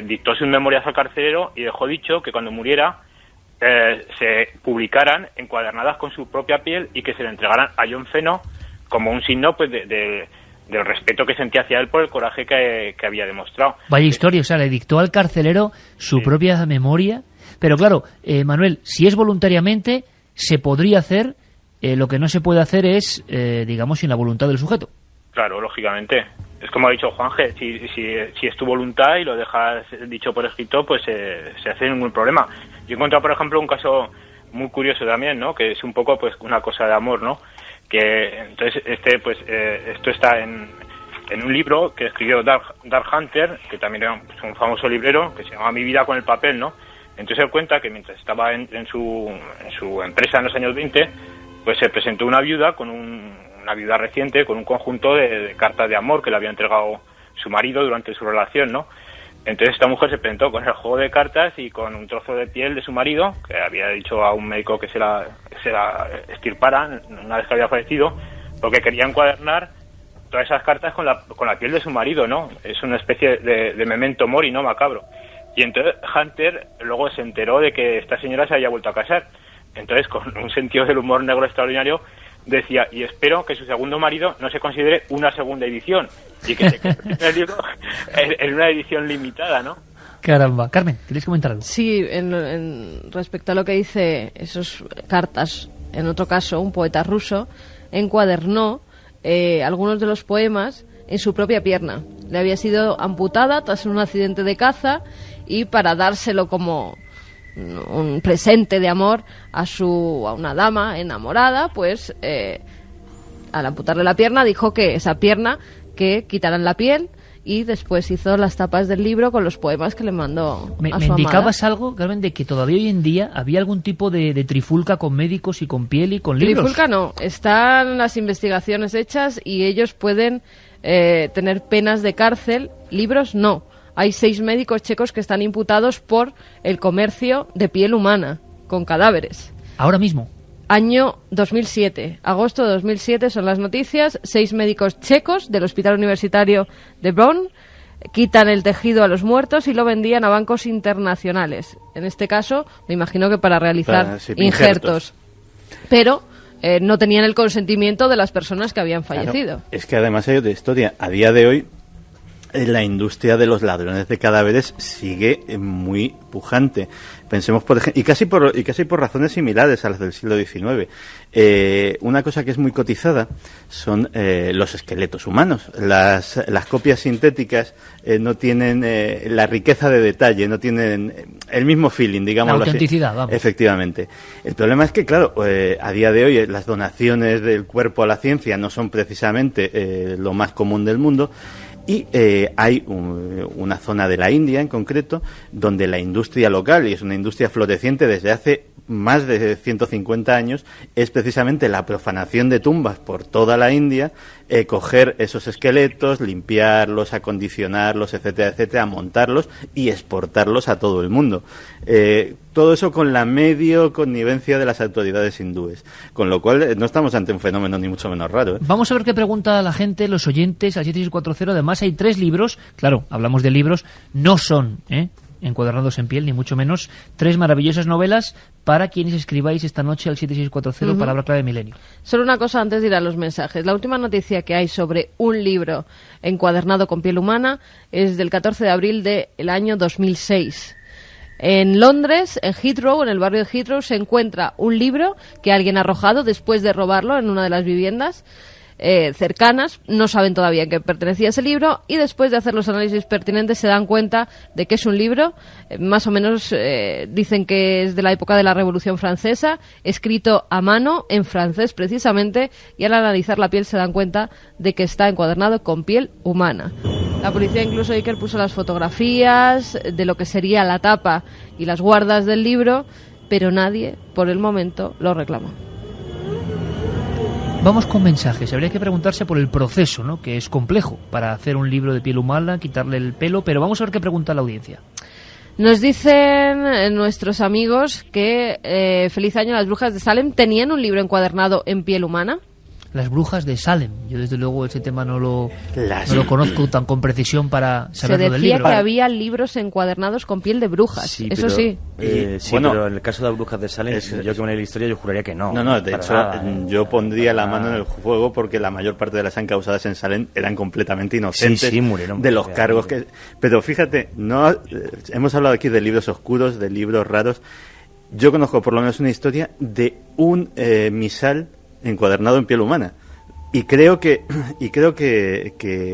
dictó sus memorias al carcelero y dejó dicho que cuando muriera se publicaran encuadernadas con su propia piel y que se le entregaran a John Fenno como un signo pues del respeto que sentía hacia él por el coraje que había demostrado. Vaya historia, o sea, le dictó al carcelero su propia memoria. Pero claro, Manuel, si es voluntariamente, se podría hacer, lo que no se puede hacer es, digamos, sin la voluntad del sujeto. Claro, lógicamente. Es como ha dicho Juanje, si es tu voluntad y lo dejas dicho por escrito, pues se hace ningún problema. Yo he encontrado, por ejemplo, un caso muy curioso también, ¿no? Que es un poco pues una cosa de amor, ¿no? Que entonces esto está en un libro que escribió Dark Hunter, que también era un famoso librero, que se llama Mi vida con el papel, ¿no? Entonces él cuenta que mientras estaba en su empresa en los años 20, pues se presentó una viuda una viuda reciente con un conjunto de cartas de amor que le había entregado su marido durante su relación, ¿no? Entonces esta mujer se presentó con el juego de cartas y con un trozo de piel de su marido, que había dicho a un médico que se la extirpara una vez que había fallecido, porque quería encuadernar todas esas cartas con la piel de su marido, ¿no? Es una especie de memento mori, ¿no? Macabro. Y entonces Hunter luego se enteró de que esta señora se había vuelto a casar. Entonces, con un sentido del humor negro extraordinario, decía, y espero que su segundo marido no se considere una segunda edición, y que se convierta el libro en una edición limitada, ¿no? Caramba. Carmen, ¿queréis comentar algo? Sí, respecto a lo que dice esas cartas, en otro caso, un poeta ruso encuadernó algunos de los poemas en su propia pierna. Le había sido amputada tras un accidente de caza y para dárselo como un presente de amor a una dama enamorada, pues al amputarle la pierna dijo que esa pierna que quitaran la piel, y después hizo las tapas del libro con los poemas que le mandó a su amada. ¿Me indicabas algo, Carmen, de que todavía hoy en día había algún tipo de trifulca con médicos y con piel y con libros? Trifulca no, están las investigaciones hechas y ellos pueden tener penas de cárcel, libros no. Hay 6 médicos checos que están imputados por el comercio de piel humana con cadáveres. ¿Ahora mismo? Año 2007, agosto de 2007 son las noticias. 6 médicos checos del Hospital Universitario de Bonn quitan el tejido a los muertos y lo vendían a bancos internacionales. En este caso, me imagino que para realizar injertos. Pero no tenían el consentimiento de las personas que habían fallecido. Claro, es que además hay otra historia. A día de hoy, la industria de los ladrones de cadáveres sigue muy pujante. Pensemos, por ejemplo, y casi por razones similares a las del siglo XIX. Una cosa que es muy cotizada son los esqueletos humanos. Las copias sintéticas no tienen la riqueza de detalle, no tienen el mismo feeling, digamos. La autenticidad, vamos. Efectivamente. El problema es que, claro, a día de hoy las donaciones del cuerpo a la ciencia no son precisamente lo más común del mundo. Y hay una zona de la India en concreto donde la industria local, y es una industria floreciente desde hace más de 150 años, es precisamente la profanación de tumbas por toda la India, coger esos esqueletos, limpiarlos, acondicionarlos, etcétera, etcétera, montarlos y exportarlos a todo el mundo. Todo eso con la medio connivencia de las autoridades hindúes, con lo cual no estamos ante un fenómeno ni mucho menos raro. Vamos a ver qué pregunta la gente, los oyentes, al 7640. Además hay 3 libros, claro, hablamos de libros, no son encuadernados en piel, ni mucho menos. 3 maravillosas novelas para quienes escribáis esta noche al 7640, palabra clave milenio. Solo una cosa antes de ir a los mensajes. La última noticia que hay sobre un libro encuadernado con piel humana es del 14 de abril del año 2006. En Londres, en Heathrow, en el barrio de Heathrow, se encuentra un libro que alguien ha arrojado después de robarlo en una de las viviendas cercanas. No saben todavía a qué pertenecía ese libro, y después de hacer los análisis pertinentes se dan cuenta de que es un libro, más o menos dicen que es de la época de la Revolución Francesa, escrito a mano, en francés precisamente, y al analizar la piel se dan cuenta de que está encuadernado con piel humana. La policía, incluso Iker, puso las fotografías de lo que sería la tapa y las guardas del libro, pero nadie, por el momento, lo reclamó. Vamos con mensajes. Habría que preguntarse por el proceso, ¿no?, que es complejo para hacer un libro de piel humana, quitarle el pelo, pero vamos a ver qué pregunta la audiencia. Nos dicen nuestros amigos que Feliz Año, las brujas de Salem tenían un libro encuadernado en piel humana. Las brujas de Salem. Yo desde luego ese tema no lo conozco tan con precisión para saberlo del libro. Se decía que había libros encuadernados con piel de brujas, sí, eso pero, sí. Bueno, pero en el caso de las brujas de Salem, yo que me leí la historia, yo juraría que no. No, de hecho, yo pondría la mano en el fuego porque la mayor parte de las encausadas en Salem eran completamente inocentes murieron de los cargos que... Pero fíjate, hemos hablado aquí de libros oscuros, de libros raros. Yo conozco por lo menos una historia de un misal encuadernado en piel humana, y creo que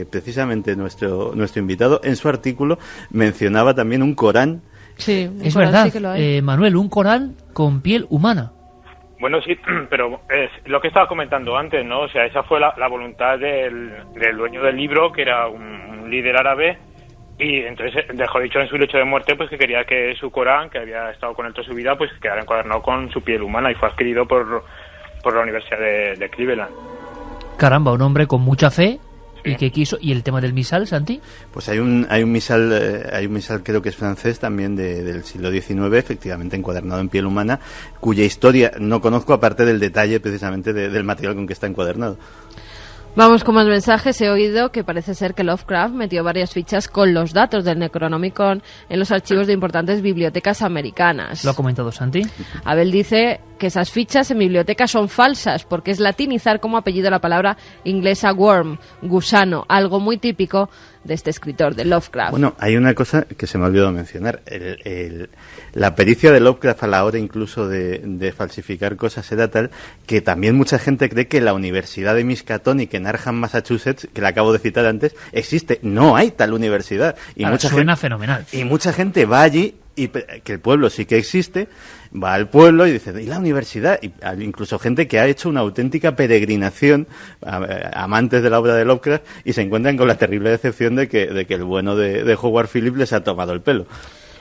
precisamente nuestro invitado en su artículo mencionaba también un Corán. Sí, es verdad, sí, Manuel, un Corán con piel humana. Bueno, sí, pero es lo que estaba comentando antes, ¿no? O sea, esa fue la voluntad del dueño del libro, que era un líder árabe, y entonces dejó dicho en su lecho de muerte pues que quería que su Corán, que había estado con él toda su vida, pues quedara encuadernado con su piel humana, y fue adquirido por la Universidad de Cleveland. Caramba, un hombre con mucha fe, sí. Y que quiso. ¿Y el tema del misal, Santi? Pues hay un misal creo que es francés también del siglo XIX, efectivamente encuadernado en piel humana, cuya historia no conozco aparte del detalle precisamente del material con que está encuadernado. Vamos con más mensajes. He oído que parece ser que Lovecraft metió varias fichas con los datos del Necronomicon en los archivos de importantes bibliotecas americanas. ¿Lo ha comentado Santi? Abel dice que esas fichas en bibliotecas son falsas porque es latinizar como apellido la palabra inglesa worm, gusano, algo muy típico de este escritor, de Lovecraft. Bueno, hay una cosa que se me ha olvidado mencionar. La pericia de Lovecraft a la hora incluso de falsificar cosas era tal que también mucha gente cree que la Universidad de Miskatonic en Arkham, Massachusetts, que la acabo de citar antes, existe. No hay tal universidad. Y mucha suena gente, fenomenal. Y mucha gente va allí, y que el pueblo sí que existe, va al pueblo y dice, ¿y la universidad? Y incluso gente que ha hecho una auténtica peregrinación, amantes de la obra de Lovecraft, y se encuentran con la terrible decepción de que el bueno de Howard Phillips les ha tomado el pelo.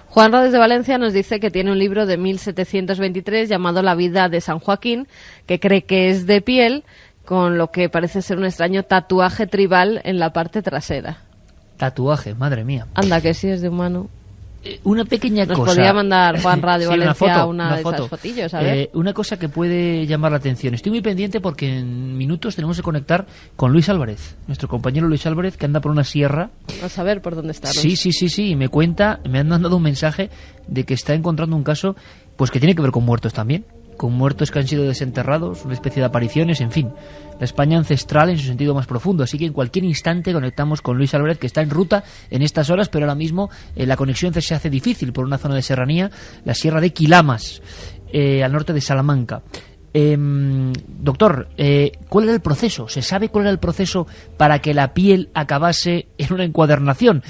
Juanra desde Valencia nos dice que tiene un libro de 1723 llamado La vida de San Joaquín, que cree que es de piel, con lo que parece ser un extraño tatuaje tribal en la parte trasera. Tatuaje, madre mía. Anda, que sí es de humano. Una pequeña cosa. Nos podría mandar Juanra de Valencia una de esas fotillos, a ver. Una cosa que puede llamar la atención. Estoy muy pendiente porque en minutos tenemos que conectar con Luis Álvarez, nuestro compañero Luis Álvarez, que anda por una sierra. A saber por dónde está. Sí, y me han mandado un mensaje de que está encontrando un caso pues que tiene que ver con muertos también. con muertos que han sido desenterrados, una especie de apariciones, en fin, la España ancestral en su sentido más profundo. Así que en cualquier instante conectamos con Luis Álvarez, que está en ruta en estas horas, pero ahora mismo la conexión se hace difícil por una zona de serranía, la Sierra de Quilamas, al norte de Salamanca. Doctor, ¿cuál era el proceso? ¿Se sabe cuál era el proceso para que la piel acabase en una encuadernación?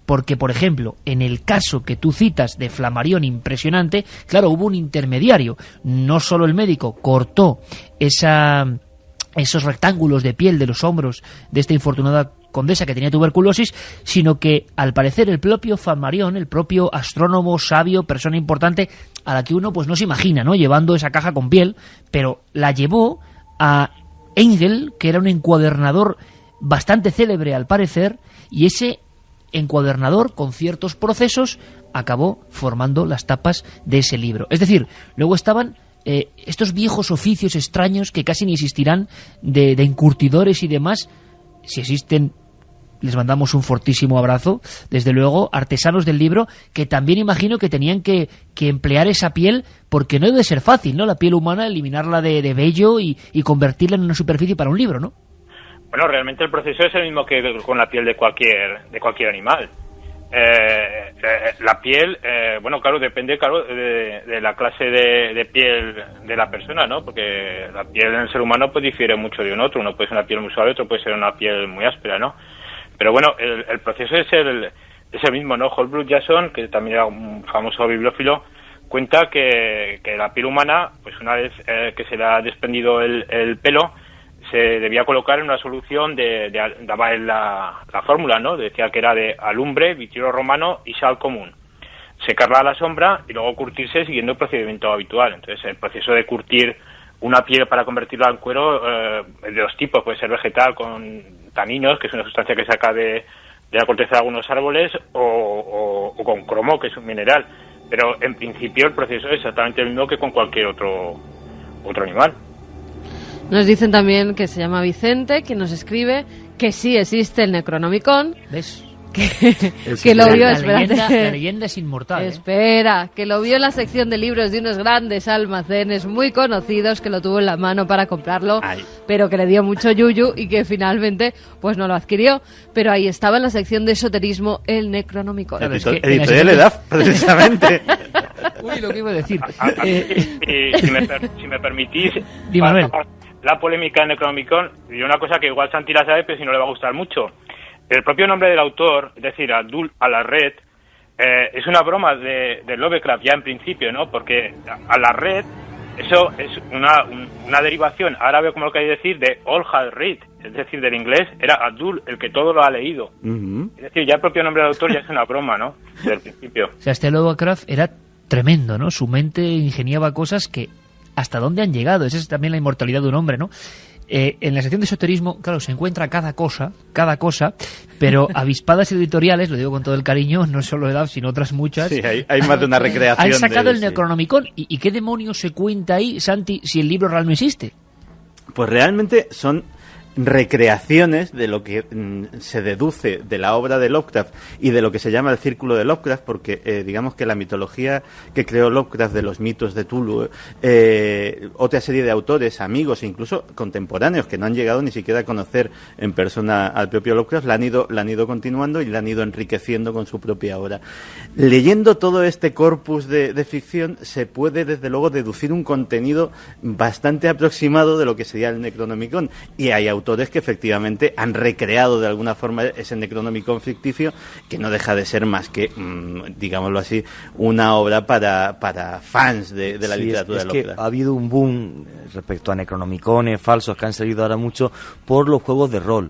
Porque, por ejemplo, en el caso que tú citas de Flammarion impresionante, claro, hubo un intermediario. No solo el médico cortó esos rectángulos de piel de los hombros de esta infortunada condesa que tenía tuberculosis, sino que, al parecer, el propio Flammarion, el propio astrónomo, sabio, persona importante, a la que uno pues no se imagina, ¿no?, llevando esa caja con piel, pero la llevó a Engel, que era un encuadernador bastante célebre al parecer, y ese encuadernador, con ciertos procesos, acabó formando las tapas de ese libro. Es decir, luego estaban estos viejos oficios extraños que casi ni existirán, de encurtidores y demás. Si existen, les mandamos un fortísimo abrazo. Desde luego, artesanos del libro, que también imagino que tenían que emplear esa piel, porque no debe ser fácil, ¿no?, la piel humana, eliminarla de vello y convertirla en una superficie para un libro, ¿no? Bueno, realmente el proceso es el mismo que con la piel de cualquier animal. La piel, bueno, claro, depende, claro, de la clase de piel de la persona, ¿no? Porque la piel en el ser humano pues difiere mucho de un otro. Uno puede ser una piel muy suave, otro puede ser una piel muy áspera, ¿no? Pero bueno, el proceso es el mismo, ¿no? Holbrook Jackson, que también era un famoso bibliófilo, cuenta que la piel humana, pues una vez que se le ha desprendido el pelo, se debía colocar en una solución daba él la fórmula, ¿no? Decía que era de alumbre, vitriolo romano y sal común. Secarla a la sombra y luego curtirse siguiendo el procedimiento habitual. Entonces, el proceso de curtir una piel para convertirla en cuero de dos tipos. Puede ser vegetal con taninos, que es una sustancia que saca de la corteza de algunos árboles, o con cromo, que es un mineral. Pero, en principio, el proceso es exactamente el mismo que con cualquier otro animal. Nos dicen también que se llama Vicente, que nos escribe que sí existe el Necronomicon. ¿Ves? Que lo vio, la leyenda es inmortal. Espera, que lo vio en la sección de libros de unos grandes almacenes muy conocidos, que lo tuvo en la mano para comprarlo, pero que le dio mucho yuyu y que finalmente pues no lo adquirió. Pero ahí estaba en la sección de esoterismo el Necronomicon. Claro, editorial EDAF, precisamente. Uy, lo que iba a decir. Si me permitís, Manuel, la polémica en Necronomicon, y una cosa que igual Santi la sabe, pero si no le va a gustar mucho. El propio nombre del autor, es decir, Abdul al-Arred, es una broma de Lovecraft ya en principio, ¿no? Porque al-Arred, eso es una derivación árabe, como lo queréis decir, de All Had Read, es decir, del inglés, era Abdul, el que todo lo ha leído. Uh-huh. Es decir, ya el propio nombre del autor ya es una broma, ¿no? Desde el principio. O sea, este Lovecraft era tremendo, ¿no? Su mente ingeniaba cosas que hasta dónde han llegado. Esa es también la inmortalidad de un hombre, ¿no? En la sección de esoterismo, claro, se encuentra cada cosa, pero avispadas editoriales, lo digo con todo el cariño, no solo EDAF, sino otras muchas. Sí, hay más de una recreación. Han sacado el Necronomicon. ¿Y qué demonios se cuenta ahí, Santi, si el libro real no existe? Pues realmente son recreaciones de lo que se deduce de la obra de Lovecraft y de lo que se llama el círculo de Lovecraft, porque digamos que la mitología que creó Lovecraft de los mitos de Tulu, otra serie de autores, amigos e incluso contemporáneos que no han llegado ni siquiera a conocer en persona al propio Lovecraft, la han ido continuando y la han ido enriqueciendo con su propia obra. Leyendo todo este corpus de ficción se puede desde luego deducir un contenido bastante aproximado de lo que sería el Necronomicon, y hay autores que efectivamente han recreado de alguna forma ese Necronomicon ficticio, que no deja de ser más que, digámoslo así, una obra para fans de la literatura de Lovecraft. Que ha habido un boom respecto a Necronomicones falsos que han salido ahora mucho por los juegos de rol,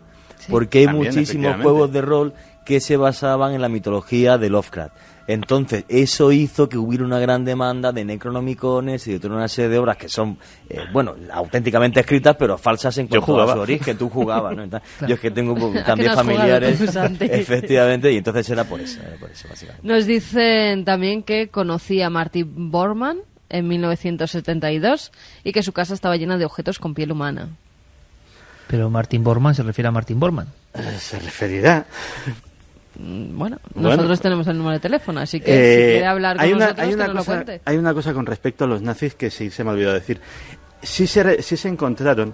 porque hay muchísimos juegos de rol que se basaban en la mitología de Lovecraft. Entonces, eso hizo que hubiera una gran demanda de Necronomicones y de toda una serie de obras que son, auténticamente escritas, pero falsas en cuanto a su origen. Tú jugabas, ¿no? Claro. Yo es que tengo también familiares, efectivamente, y entonces era por eso, básicamente. Nos dicen también que conocía a Martin Bormann en 1972 y que su casa estaba llena de objetos con piel humana. Pero Martin Bormann se refiere a Martin Bormann. Se referirá... bueno, nosotros tenemos el número de teléfono, así que si quiere hablar con nosotros, que nos lo cuente. Hay una cosa con respecto a los nazis que sí se me ha olvidado decir. Sí se encontraron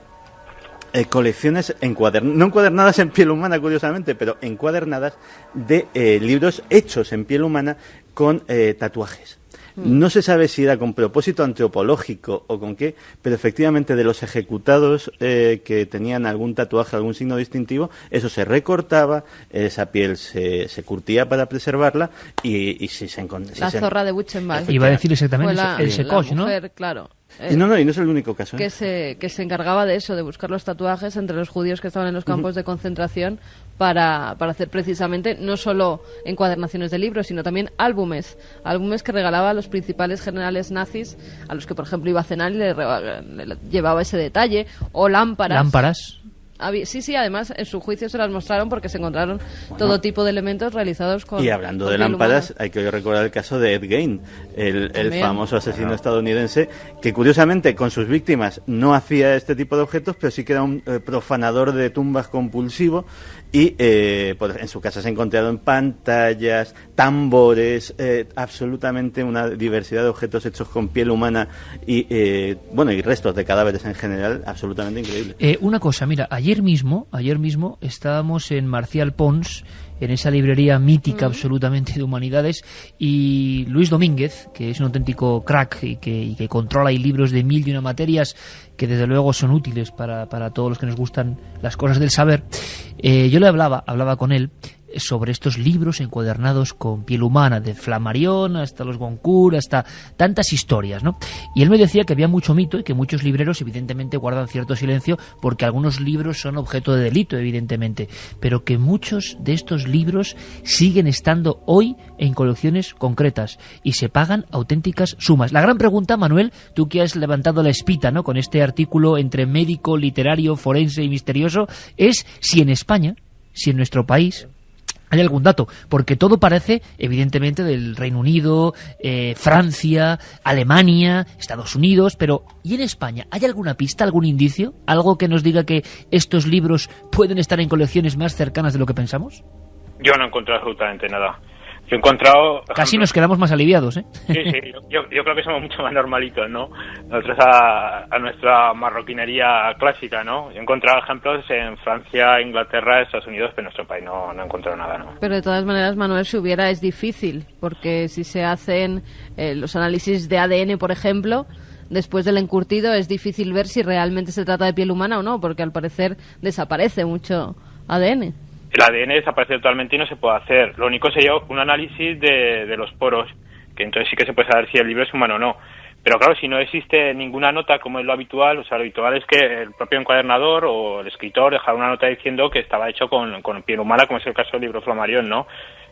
colecciones no encuadernadas en piel humana, curiosamente, pero encuadernadas de libros hechos en piel humana con tatuajes. No se sabe si era con propósito antropológico o con qué, pero efectivamente de los ejecutados que tenían algún tatuaje, algún signo distintivo, eso se recortaba, esa piel se curtía para preservarla y si se encontraba... La zorra de Buchenwald. Iba a decir exactamente el Secosh, ¿no? Claro. Y no es el único caso. Que se encargaba de eso, de buscar los tatuajes entre los judíos que estaban en los campos de concentración para hacer precisamente no solo encuadernaciones de libros, sino también álbumes que regalaba a los principales generales nazis, a los que por ejemplo iba a cenar y le llevaba ese detalle, o lámparas. Sí, además en su juicio se las mostraron porque se encontraron todo tipo de elementos realizados con... Y hablando de lámparas, hay que recordar el caso de Ed Gein, el famoso asesino estadounidense, que curiosamente con sus víctimas no hacía este tipo de objetos, pero sí que era un profanador de tumbas compulsivo, y en su casa se encontraron pantallas, tambores, absolutamente una diversidad de objetos hechos con piel humana y restos de cadáveres en general, absolutamente increíble. Una cosa, mira, ayer mismo estábamos en Marcial Pons, en esa librería mítica absolutamente de humanidades, y Luis Domínguez, que es un auténtico crack y que controla libros de mil y una materias que desde luego son útiles para todos los que nos gustan las cosas del saber, yo le hablaba con él sobre estos libros encuadernados con piel humana, de Flammarion hasta los Goncourt, hasta tantas historias, ¿no? Y él me decía que había mucho mito y que muchos libreros evidentemente guardan cierto silencio porque algunos libros son objeto de delito, evidentemente, pero que muchos de estos libros siguen estando hoy en colecciones concretas y se pagan auténticas sumas. La gran pregunta, Manuel, tú que has levantado la espita, ¿no?, con este artículo entre médico, literario, forense y misterioso, es si en España, si en nuestro país hay algún dato, porque todo parece evidentemente del Reino Unido, Francia, Alemania, Estados Unidos, pero ¿y en España hay alguna pista, algún indicio, algo que nos diga que estos libros pueden estar en colecciones más cercanas de lo que pensamos? Yo no he encontrado absolutamente nada. Yo he encontrado... Casi nos quedamos más aliviados, ¿eh? Sí, yo creo que somos mucho más normalitos, ¿no? Nosotros a nuestra marroquinería clásica, ¿no? Yo he encontrado ejemplos en Francia, Inglaterra, Estados Unidos, pero en nuestro país no he encontrado nada, ¿no? Pero de todas maneras, Manuel, si hubiera es difícil, porque si se hacen los análisis de ADN, por ejemplo, después del encurtido es difícil ver si realmente se trata de piel humana o no, porque al parecer desaparece mucho ADN. El ADN desaparece totalmente y no se puede hacer. Lo único sería un análisis de los poros, que entonces sí que se puede saber si el libro es humano o no. Pero claro, si no existe ninguna nota como es lo habitual, o sea, lo habitual es que el propio encuadernador o el escritor dejara una nota diciendo que estaba hecho con piel humana, como es el caso del libro Flammarion, ¿no?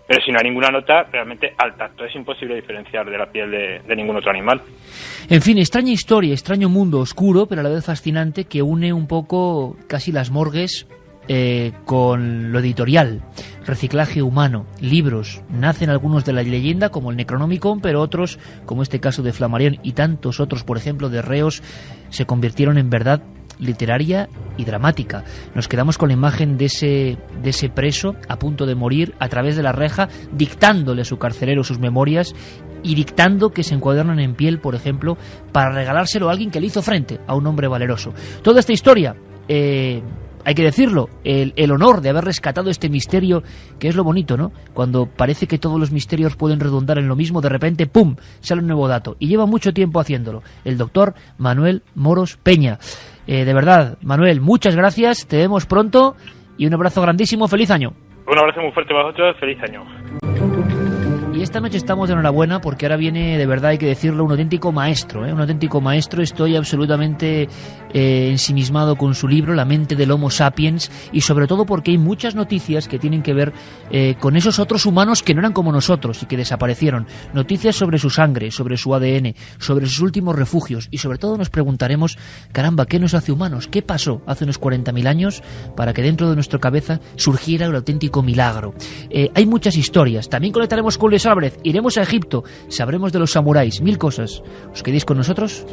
Pero si no hay ninguna nota, realmente al tacto es imposible diferenciar de la piel de ningún otro animal. En fin, extraña historia, extraño mundo oscuro, pero a la vez fascinante, que une un poco casi las morgues con lo editorial, reciclaje humano, libros. Nacen algunos de la leyenda como el Necronomicon, pero otros, como este caso de Flammarion y tantos otros, por ejemplo, de Reos, se convirtieron en verdad literaria y dramática. Nos quedamos con la imagen de ese preso a punto de morir a través de la reja, dictándole a su carcelero sus memorias y dictando que se encuadernan en piel, por ejemplo, para regalárselo a alguien que le hizo frente a un hombre valeroso. Toda esta historia, hay que decirlo, el honor de haber rescatado este misterio, que es lo bonito, ¿no? Cuando parece que todos los misterios pueden redundar en lo mismo, de repente, ¡pum!, sale un nuevo dato. Y lleva mucho tiempo haciéndolo. El doctor Manuel Moros Peña. De verdad, Manuel, muchas gracias, te vemos pronto y un abrazo grandísimo, ¡feliz año! Un abrazo muy fuerte para vosotros, feliz año. Y esta noche estamos de enhorabuena porque ahora viene, de verdad hay que decirlo, un auténtico maestro, ¿eh? Un auténtico maestro. Estoy absolutamente ensimismado con su libro, La mente del Homo sapiens, y sobre todo porque hay muchas noticias que tienen que ver con esos otros humanos que no eran como nosotros y que desaparecieron. Noticias sobre su sangre, sobre su ADN, sobre sus últimos refugios, y sobre todo nos preguntaremos, caramba, ¿qué nos hace humanos? ¿Qué pasó hace unos 40.000 años para que dentro de nuestra cabeza surgiera el auténtico milagro? Hay muchas historias. También conectaremos con Luis Álvarez, iremos a Egipto, sabremos de los samuráis, mil cosas. ¿Os quedáis con nosotros?